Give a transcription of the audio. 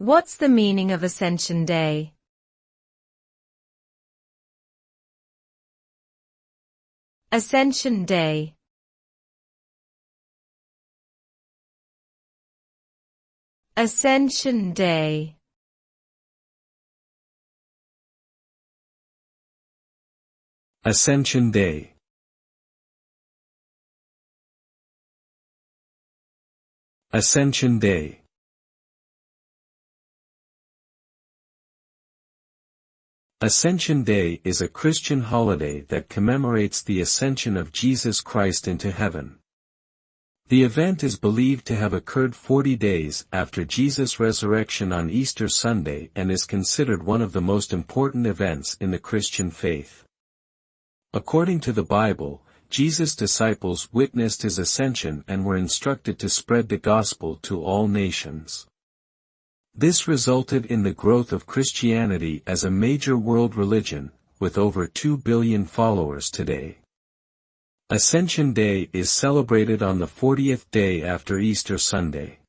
What's the meaning of Ascension Day? Ascension Day. Ascension Day. Ascension Day. Ascension Day. Ascension Day is a Christian holiday that commemorates the ascension of Jesus Christ into heaven. The event is believed to have occurred 40 days after Jesus' resurrection on Easter Sunday and is considered one of the most important events in the Christian faith. According to the Bible, Jesus' disciples witnessed his ascension and were instructed to spread the gospel to all nations. This resulted in the growth of Christianity as a major world religion, with over 2 billion followers today. Ascension Day is celebrated on the 40th day after Easter Sunday.